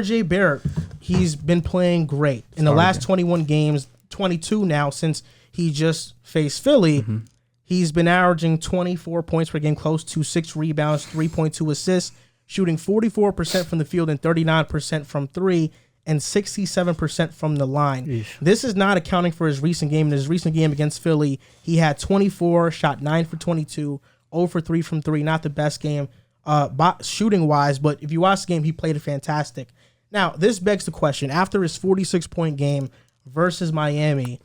RJ Barrett, he's been playing great. In the last 21 games, 22 now since he just faced Philly, he's been averaging 24 points per game, close to 6 rebounds, 3.2 assists, shooting 44% from the field and 39% from three, and 67% from the line. Eesh. This is not accounting for his recent game. In his recent game against Philly, he had 24, shot 9 for 22, 0 for 3 from 3. Not the best game shooting-wise, but if you watch the game, he played fantastic. Now, this begs the question. After his 46-point game versus Miami,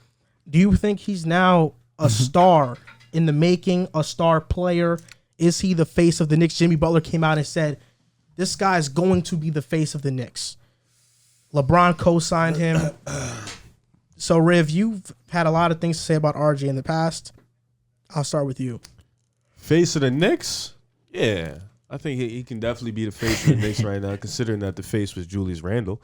do you think he's now a star in the making, a star player? Is he the face of the Knicks? Jimmy Butler came out and said, this guy's going to be the face of the Knicks. LeBron co-signed him. So, Riv, you've had a lot of things to say about RJ in the past. I'll start with you. Face of the Knicks? Yeah. I think he can definitely be the face of the Knicks right now, considering that the face was Julius Randle.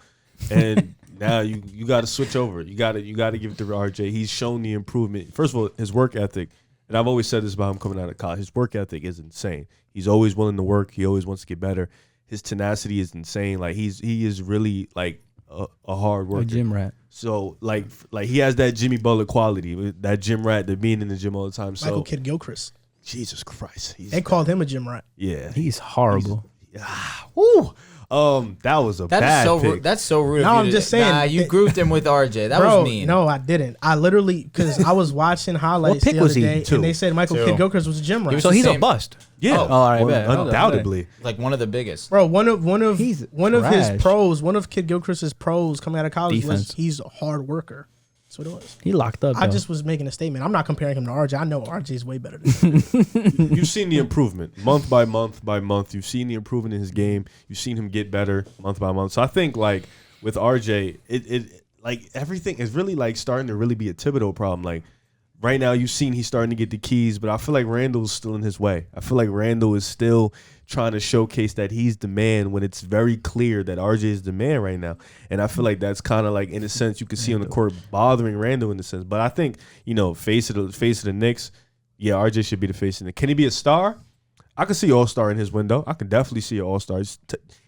And now you got to switch over. You got to give it to RJ. He's shown the improvement. First of all, his work ethic, and I've always said this about him coming out of college, his work ethic is insane. He's always willing to work. He always wants to get better. His tenacity is insane. Like he is really like a hard worker. A gym rat. So like he has that Jimmy Butler quality, that gym rat, that being in the gym all the time. Michael Kidd-Gilchrist. Jesus Christ. They called him a gym rat. Yeah. He's horrible. Woo. That was a bad pick. That's so rude. No, I'm just saying. Nah, you grouped him with RJ. That was mean. No, I didn't. I literally, because I was watching highlights the other day, and they said Michael Kidd-Gilchrist was a gym rat. So he's a bust. Yeah. Oh, all right, undoubtedly. Like one of the biggest. Bro, one of his pros, one of Kidd-Gilchrist's pros coming out of college was he's a hard worker. That's what it was. He locked up. I just was making a statement. I'm not comparing him to RJ. I know RJ is way better than him. You've seen the improvement month by month by month. You've seen the improvement in his game. You've seen him get better month by month. So I think like with RJ, it like everything is really like starting to really be a Thibodeau problem. Like right now, you've seen he's starting to get the keys, but I feel like Randall's still in his way. I feel like Randall is still trying to showcase that he's the man when it's very clear that RJ is the man right now. And I feel like that's kind of like, in a sense, you can see on the court bothering Randall in a sense. But I think, face of the Knicks, yeah, RJ should be the face of the Knicks. Can he be a star? I can see all-star in his window. I can definitely see an all-star.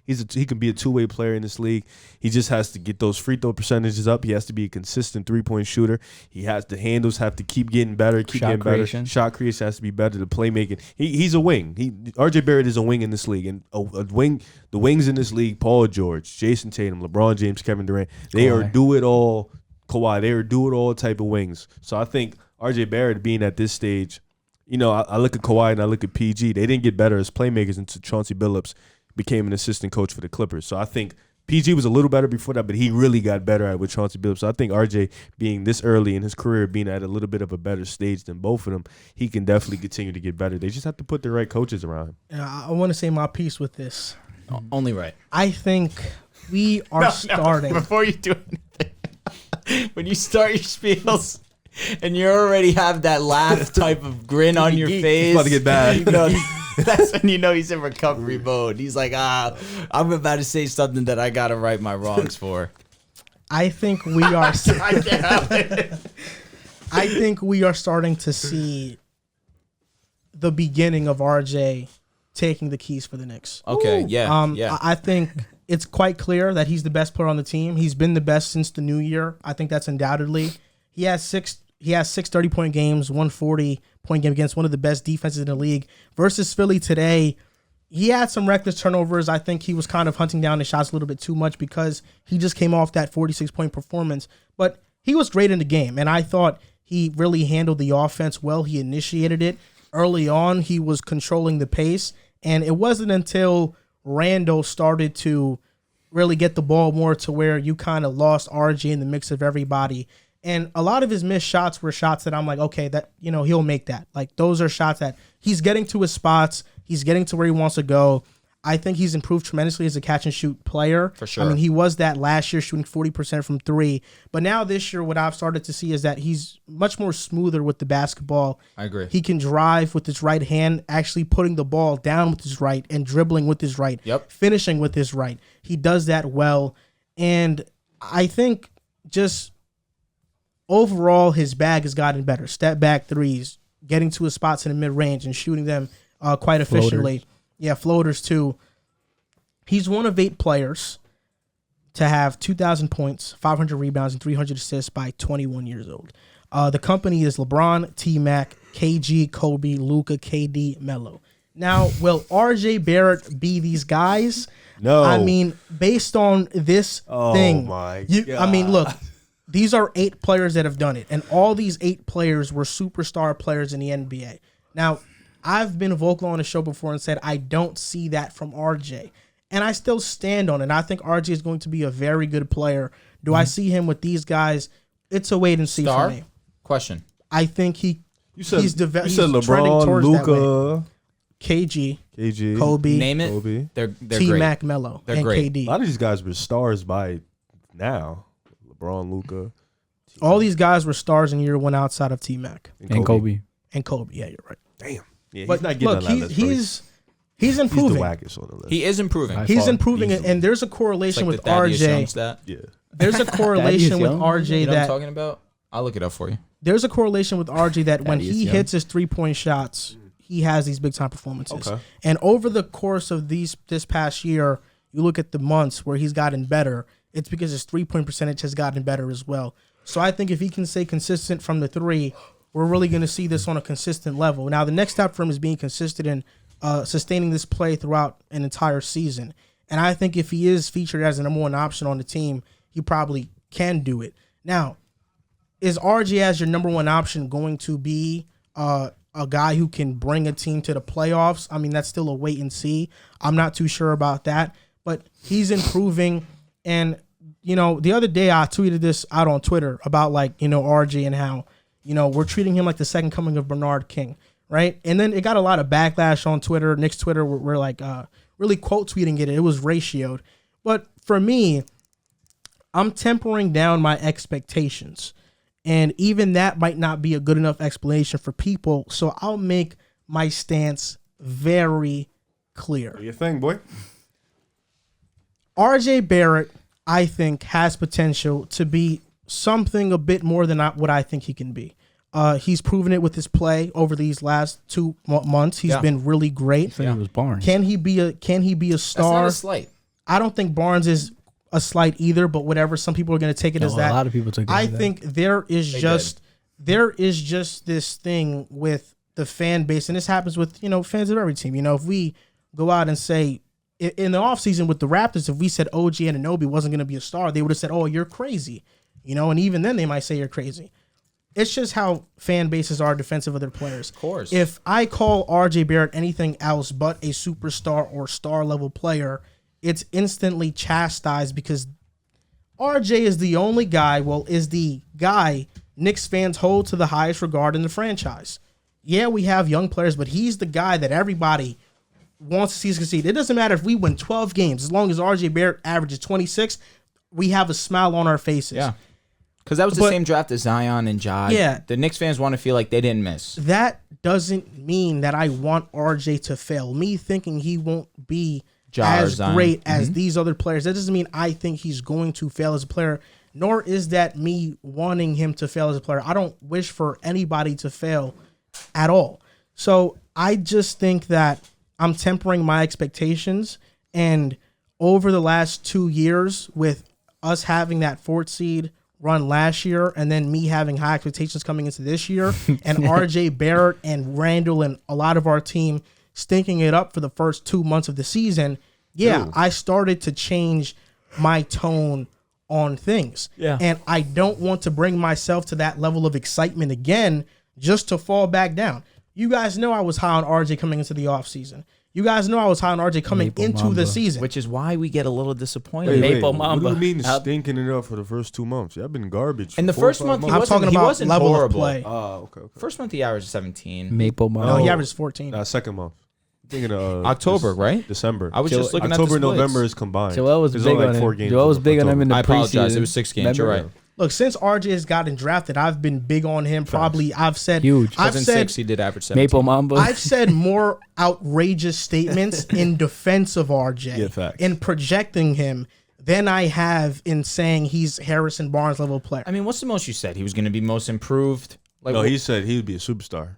He can be a two-way player in this league. He just has to get those free throw percentages up. He has to be a consistent three-point shooter. The handles have to keep getting better, getting better. Shot creation has to be better. The playmaking. He's a wing. RJ Barrett is a wing in this league, and a wing. The wings in this league: Paul George, Jason Tatum, LeBron James, Kevin Durant. They are do-it-all. Kawhi. They are do-it-all type of wings. So I think RJ Barrett being at this stage. I look at Kawhi and I look at PG. They didn't get better as playmakers until Chauncey Billups became an assistant coach for the Clippers. So I think PG was a little better before that, but he really got better at with Chauncey Billups. So I think RJ being this early in his career, being at a little bit of a better stage than both of them, he can definitely continue to get better. They just have to put the right coaches around him. I want to say my piece with this. Only right. I think we are starting. Before you do anything, when you start your spiels, and you already have that laugh type of grin on your face. It's about to get bad. That's when you know he's in recovery mode. He's like, I'm about to say something that I got to right my wrongs for. I think we are. I can't help it. I think we are starting to see the beginning of RJ taking the keys for the Knicks. Okay, yeah. I think it's quite clear that he's the best player on the team. He's been the best since the new year. I think that's undoubtedly. He has six 30-point games, 140-point game against one of the best defenses in the league. Versus Philly today, he had some reckless turnovers. I think he was kind of hunting down the shots a little bit too much because he just came off that 46-point performance. But he was great in the game, and I thought he really handled the offense well. He initiated it. Early on, he was controlling the pace, and it wasn't until Randall started to really get the ball more to where you kind of lost RJ in the mix of everybody. And a lot of his missed shots were shots that I'm like, okay, that he'll make that. Like those are shots that he's getting to his spots, he's getting to where he wants to go. I think he's improved tremendously as a catch and shoot player. For sure. I mean, he was that last year shooting 40% from three, but now this year, what I've started to see is that he's much more smoother with the basketball. I agree. He can drive with his right hand, actually putting the ball down with his right and dribbling with his right. Yep. Finishing with his right. He does that well, and I think just overall, his bag has gotten better. Step back threes, getting to his spots in the mid-range and shooting them quite efficiently. Yeah, floaters too. He's one of 8 players to have 2,000 points, 500 rebounds, and 300 assists by 21 years old. The company is LeBron, T-Mac, KG, Kobe, Luka, KD, Melo. Now, will RJ Barrett be these guys? No. I mean, based on this thing, my I mean, look, these are 8 players that have done it, and all these 8 players were superstar players in the NBA. Now, I've been vocal on the show before and said I don't see that from RJ, and I still stand on it. I think RJ is going to be a very good player. Do I see him with these guys? It's a wait and see for me. Question. I think he's LeBron, trending towards that way. Luka, KG, Kobe, Name it. Kobe. They're T-Mac, Melo, They're and great. KD. A lot of these guys were stars by now. LeBron, Luka. All these guys were stars in year 1 outside of T-Mac And Kobe. and Kobe. Yeah, you're right. Damn. Yeah, But he's not getting look, on that list, bro. he's improving. He's the wackest on the list. He is improving. He's improving, Easily. and there's a It's correlation like with the Thaddeus Young RJ. stat. Yeah. There's a correlation with Young? RJ You know what I'm that talking about? I'll look it up for you. there's a correlation with RJ that when Thaddeus he Young. hits his 3-point shots, he has these big time performances. Okay. And over the course of this past year, you look at the months where he's gotten better. It's because his 3-point percentage has gotten better as well. So I think if he can stay consistent from the 3, we're really going to see this on a consistent level. Now, the next step for him is being consistent and sustaining this play throughout an entire season. And I think if he is featured as the number 1 option on the team, he probably can do it. Now, is RJ as your number 1 option going to be a guy who can bring a team to the playoffs? I mean, that's still a wait and see. I'm not too sure about that, but he's improving. And, you know, the other day I tweeted this out on Twitter about, like, you know, RJ and how, you know, we're treating him like the second coming of Bernard King, right? And then it got a lot of backlash on Twitter. Knicks Twitter, we're like really quote tweeting it. It was ratioed. But for me, I'm tempering down my expectations. And even that might not be a good enough explanation for people. So I'll make my stance very clear. Do your thing, boy. RJ Barrett, I think, has potential to be something a bit more than what I think he can be. He's proven it with his play over these last 2 months. He's been really great. I think it was Barnes. Can he be a star? That's not a slight. I don't think Barnes is a slight either, but whatever. Some people are going to take it as that. A lot of people took it I as that. think there is just this thing with the fan base, and this happens with, you know, fans of every team. You know, if we go out and say in the offseason with the Raptors, if we said OG Anunoby wasn't going to be a star, they would have said, "Oh, you're crazy," you know, and even then they might say you're crazy. It's just how fan bases are defensive of their players. Of course. If I call RJ Barrett anything else but a superstar or star level player, it's instantly chastised because RJ is the only guy, is the guy Knicks fans hold to the highest regard in the franchise. Yeah, we have young players, but he's the guy that everybody wants to see us succeed. It doesn't matter if we win 12 games. As long as RJ Barrett averages 26, we have a smile on our faces. Yeah. Because that was the same draft as Zion and Ja. Yeah. The Knicks fans want to feel like they didn't miss. That doesn't mean that I want RJ to fail. Me thinking he won't be as great as these other players, that doesn't mean I think he's going to fail as a player, nor is that me wanting him to fail as a player. I don't wish for anybody to fail at all. So I just think that I'm tempering my expectations, and over the last 2 years with us having that 4th seed run last year and then me having high expectations coming into this year and RJ Barrett and Randall and a lot of our team stinking it up for the first 2 months of the season, I started to change my tone on things. Yeah. And I don't want to bring myself to that level of excitement again just to fall back down. You guys know I was high on RJ coming into the offseason. You guys know I was high on RJ coming into the season. Which is why we get a little disappointed. Maple Mamba. What do you mean stinking it up for the first 2 months? Y'all been garbage. In the first month, I'm talking about level horrible. of play. Oh, okay. First month, he averaged 17. Maple Mamba. No, he averages 14. Second month. Thinking of October, right? December. I was just looking at the October, splits. November is combined. Joel was There's big only on like 4 him. games Joel was big on him in the I apologize. preseason. It was 6 games. You're right. Look, since RJ has gotten drafted, I've been big on him. Probably I've said Huge. I've Because in said 6, he did average 17. Maple Mamba. I've said more outrageous statements in defense of RJ Yeah, facts. in projecting him than I have in saying he's Harrison Barnes level player. I mean, what's the most you said? He was going to be most improved? Like, No, he said he would be a superstar.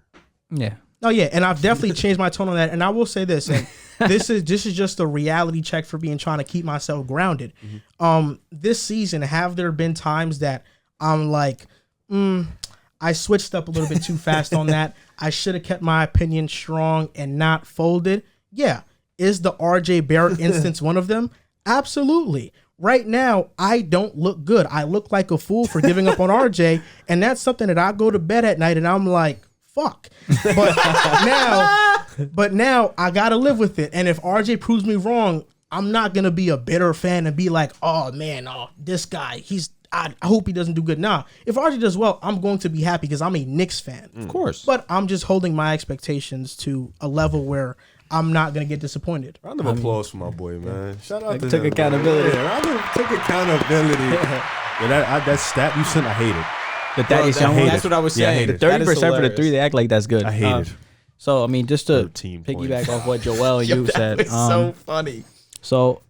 Yeah. Oh yeah, and I've definitely changed my tone on that. And I will say this, and this is just a reality check for me and trying to keep myself grounded. This season, have there been times that I'm like, I switched up a little bit too fast on that. I should have kept my opinion strong and not folded. Yeah. Is the RJ Barrett instance one of them? Absolutely. Right now, I don't look good. I look like a fool for giving up on RJ, and that's something that I go to bed at night and I'm like, fuck. But now I gotta live with it. And if RJ proves me wrong, I'm not gonna be a bitter fan and be like, oh man, this guy, I hope he doesn't do good. Nah, if RJ does well, I'm going to be happy because I'm a Knicks fan. Of course. But I'm just holding my expectations to a level where I'm not going to get disappointed. Round of applause for my boy, man. Shout out to took him, accountability. Took accountability. Yeah, that stat you sent, I hate it. But that's what I was saying. Yeah, the 30% for the 3, they act like that's good. I hate it. So, I mean, just to 13 piggyback points. off what Joel and you said. Was so funny. So,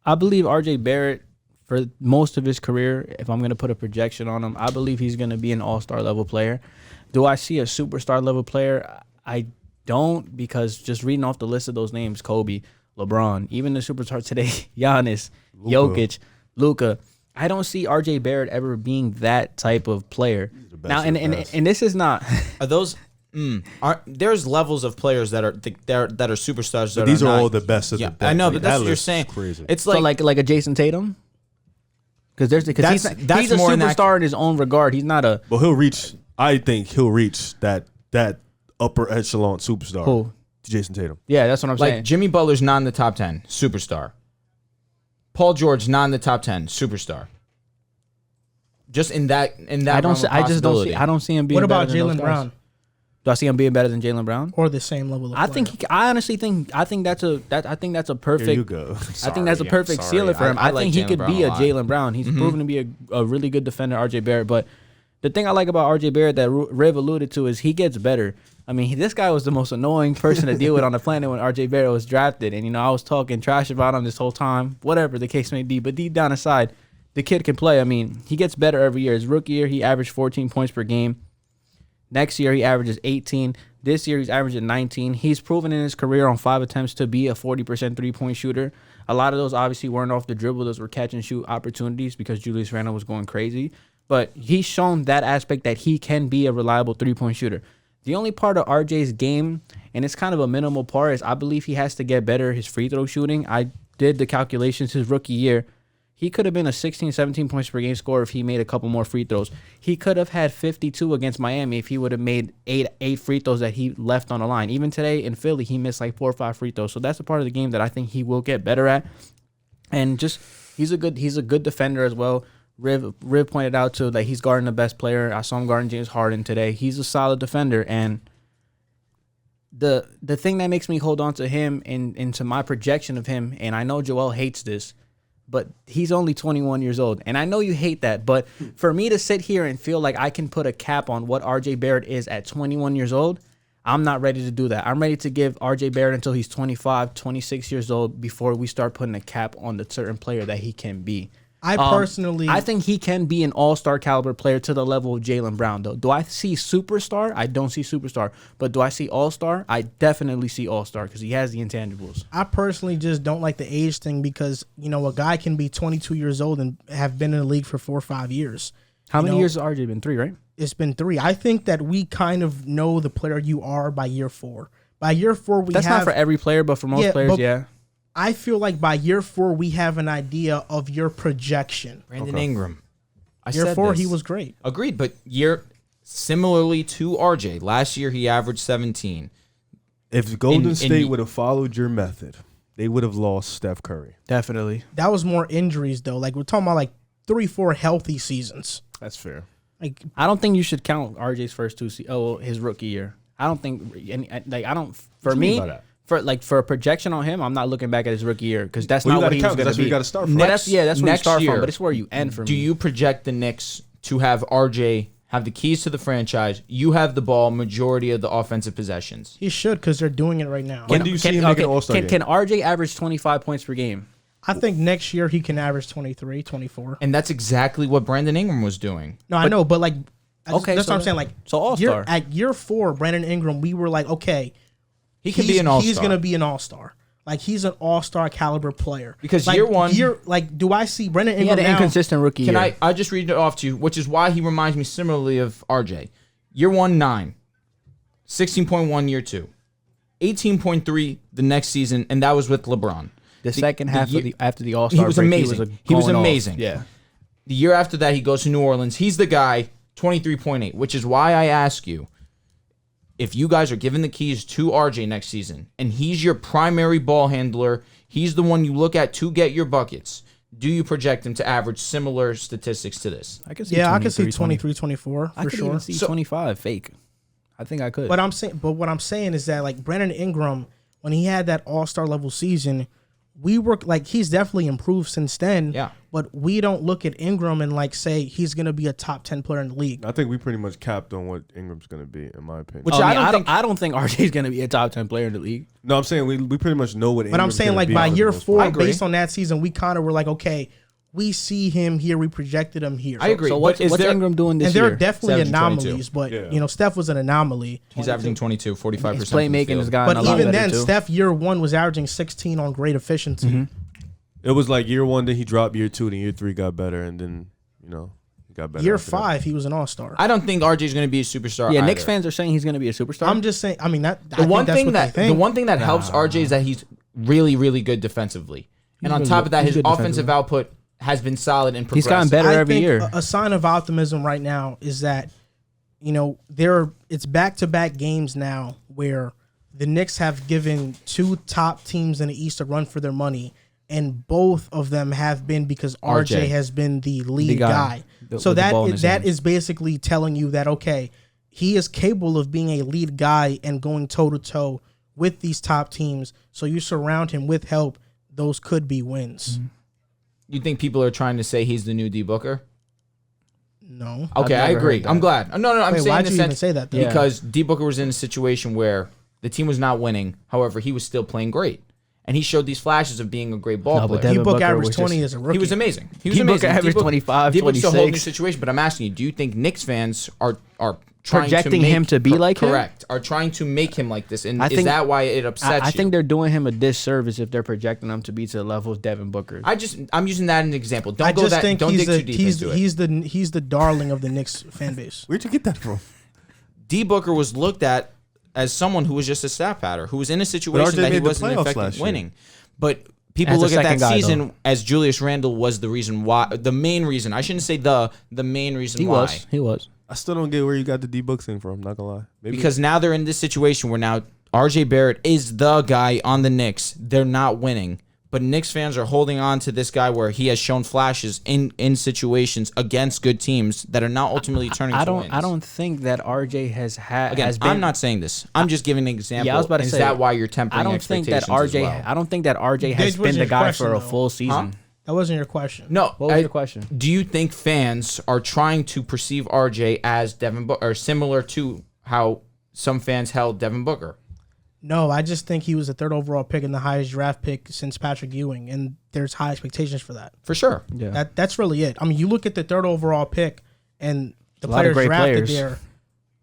I believe RJ Barrett, for most of his career, if I'm going to put a projection on him, I believe he's going to be an all-star level player. Do I see a superstar level player? I don't, because just reading off the list of those names, Kobe, LeBron, even the superstars today, Giannis, Jokic, Luka, I don't see RJ Barrett ever being that type of player. Now, and this is not. Are those? There's levels of players that are superstars. That These are not, all the best of the best. I know, but that's what you're list is saying. Crazy. It's so like a Jason Tatum. Because he's a more superstar in his own regard. He's not a. But he'll reach. I think he'll reach that upper echelon superstar. Who? Jason Tatum. Yeah, that's what I'm saying. Like Jimmy Butler's not in the top 10, superstar. Paul George not in the top 10, superstar. Just in that. I don't see him being. What about better than those Jaylen guys. Brown? Do I see him being better than Jaylen Brown? Or the same level of player? I honestly think that's a perfect. Here you go. I think that's a perfect ceiling for him. I think he could be a Jaylen Brown. He's proven to be a really good defender, RJ Barrett. But the thing I like about RJ Barrett that Riv alluded to is he gets better. I mean, this guy was the most annoying person to deal with on the planet when RJ Barrett was drafted. And, I was talking trash about him this whole time, whatever the case may be. But deep down inside, the kid can play. I mean, he gets better every year. His rookie year, he averaged 14 points per game. Next year, he averages 18. This year, he's averaging 19. He's proven in his career on 5 attempts to be a 40% three-point shooter. A lot of those obviously weren't off the dribble. Those were catch-and-shoot opportunities because Julius Randle was going crazy. But he's shown that aspect that he can be a reliable three-point shooter. The only part of RJ's game, and it's kind of a minimal part, is I believe he has to get better his free throw shooting. I did the calculations his rookie year. He could have been a 16, 17 points per game scorer if he made a couple more free throws. He could have had 52 against Miami if he would have made eight free throws that he left on the line. Even today in Philly, he missed like 4 or 5 free throws. So that's a part of the game that I think he will get better at. And just he's a good defender as well. Riv pointed out too that he's guarding the best player. I saw him guarding James Harden today. He's a solid defender, and the thing that makes me hold on to him and to my projection of him, and I know Joel hates this, but he's only 21 years old. And I know you hate that, but for me to sit here and feel like I can put a cap on what RJ Barrett is at 21 years old, I'm not ready to do that. I'm ready to give RJ Barrett until he's 25, 26 years old before we start putting a cap on the certain player that he can be. I think he can be an all-star caliber player to the level of Jaylen Brown, though. Do I see superstar? I don't see superstar. But do I see all-star? I definitely see all-star because he has the intangibles. I personally just don't like the age thing because, a guy can be 22 years old and have been in the league for 4 or 5 years. How many years has RJ been? 3, right? It's been 3. I think that we kind of know the player you are by year 4. By year 4, That's not for every player, but for most players, yeah. I feel like by year 4, we have an idea of your projection. Brandon Ingram. Year 4, he was great. Agreed, but similarly to RJ, last year he averaged 17. If Golden State would have followed your method, they would have lost Steph Curry. Definitely. That was more injuries, though. Like, we're talking about, 3-4 healthy seasons. That's fair. Like, I don't think you should count RJ's first 2 his rookie year. I don't think, for me, for a projection on him, I'm not looking back at his rookie year because that's not what he was going to be. That's where you got to start from. That's where you start year, from, but it's where you end for me. Do you project the Knicks to have RJ have the keys to the franchise? You have the ball majority of the offensive possessions. he should because they're doing it right now. When do you see him make an all-star game? Can RJ average 25 points per game? I think next year he can average 23, 24. And that's exactly what Brandon Ingram was doing. No, I know, but That's what I'm saying. Like, so all-star. At year 4, Brandon Ingram, we were like, okay, he can be an all-star. He's going to be an all-star. Like, he's an all-star caliber player. Because like, year 1... do I see Brandon Ingram He had an inconsistent rookie year. I'll just read it off to you, which is why he reminds me similarly of RJ. Year 1, 9. 16.1 year 2. 18.3 the next season, and that was with LeBron. The second half after the All-Star he was break, amazing. He was amazing. Yeah. The year after that, he goes to New Orleans. He's the guy, 23.8, which is why I ask you, if you guys are given the keys to RJ next season, and he's your primary ball handler, he's the one you look at to get your buckets, do you project him to average similar statistics to this? I can see I could see 23, 24 for sure. Even see 25 fake. I think I could. But what I'm saying is that, like, Brandon Ingram, when he had that all-star level season, we were like, he's definitely improved since then. Yeah. But we don't look at Ingram and like say he's going to be a top 10 player in the league. I think we pretty much capped on what Ingram's going to be, in my opinion. Which I don't think RJ's going to be a top 10 player in the league. No, I'm saying we pretty much know what. But I'm saying, like, by year 4, agree. based on that season, we kind of were like, okay, we see him here, we projected him here. I agree. So what's Ingram doing this year? And there are definitely anomalies, 22. but you know, Steph was an anomaly. He's averaging 22, 45%. His playmaking has gotten a lot But even better then, too. Steph year 1 was averaging 16 on great efficiency. Mm-hmm. It was like year 1, then he dropped year 2, then year 3 got better, and then he got better. Year after that. 5, he was an all-star. I don't think RJ's going to be a superstar. Yeah, either. Knicks fans are saying he's going to be a superstar. I'm just saying. I mean, the one thing that helps RJ is that he's really, really good defensively, and on top of that, his offensive output has been solid and progressive. He's gotten better every year. A sign of optimism right now is that, you know, it's back-to-back games now where the Knicks have given 2 top teams in the East a run for their money, and both of them have been because RJ has been the lead guy. So that is basically telling you that, okay, he is capable of being a lead guy and going toe-to-toe with these top teams. So you surround him with help, those could be wins. Mm-hmm. You think people are trying to say he's the new D Booker? No. Okay, I agree. I'm glad. No, I'm saying why'd in the you sense even say that, though? because D Booker was in a situation where the team was not winning. However, he was still playing great, and he showed these flashes of being a great ball player. D Book averaged 20 as a rookie. He was amazing. D Book averaged 25, D Book's a whole new 26. situation. But I'm asking you, do you think Knicks fans are trying projecting to make him to be like him? Correct. Are trying to make him like this, and I is think- that why it upsets I you? think they're doing him a disservice if they're projecting him to be to the level of Devin Booker. I'm using that as an example. Don't dig too deep into it. He's the darling of the Knicks fan base. Where'd you get that from? D Booker was looked at as someone who was just a stat patter, who was in a situation RJ that he made the wasn't playoffs effective last year. winning. But people As a look at that second guy, season though. as Julius Randle was the reason why. The main reason. I shouldn't say the main reason why. He was. I still don't get where you got the D-Book thing from. Not gonna lie. Maybe Because now they're in this situation where now RJ Barrett is the guy on the Knicks. They're not winning. But Knicks fans are holding on to this guy where he has shown flashes in situations against good teams that are not ultimately turning to wins. I don't think that RJ has had. Again, I'm not saying this. I'm just giving an example. Yeah, I was about to Is say, that why you're tempering I don't think that expectations RJ. as well? I don't think that RJ has That wasn't been the your guy question, for a though. full season. That wasn't your question. No. What was your question? Do you think fans are trying to perceive RJ as Devin Booker, or similar to how some fans held Devin Booker? No, I just think he was the 3rd overall pick and the highest draft pick since Patrick Ewing, and there's high expectations for that. For sure. Yeah. That's really it. I mean, you look at the 3rd overall pick and the A lot of players great drafted players. there.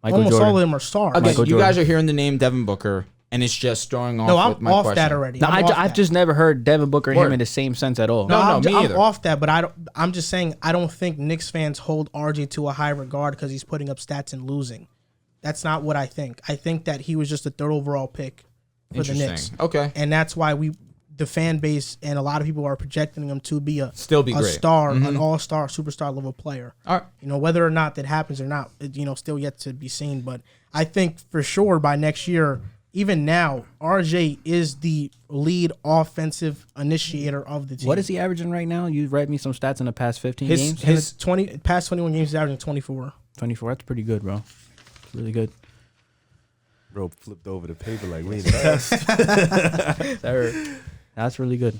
Michael Almost Jordan. all of them are stars. Again, Michael you guys Jordan. are hearing the name Devin Booker, and it's just throwing off No, with I'm my off question. that already. No, I'm off I've that. just never heard Devin Booker and Word. him in the same sense at all. No, I'm, me either. I'm off that, but I'm just saying I don't think Knicks fans hold RJ to a high regard because he's putting up stats and losing. That's not what I think. I think that he was just a 3rd overall pick for the Knicks. Okay. And that's why the fan base and a lot of people are projecting him to be a Still be great. star, an all-star, superstar level player. All right. You know, whether or not that happens or not, still yet to be seen. But I think for sure by next year, even now, RJ is the lead offensive initiator of the team. What is he averaging right now? You read me some stats in the past 15 his games. his 20 past 21 games? He's averaging 24. 24. That's pretty good, bro. Really good. bro flipped over the paper like we in the test. That's really good.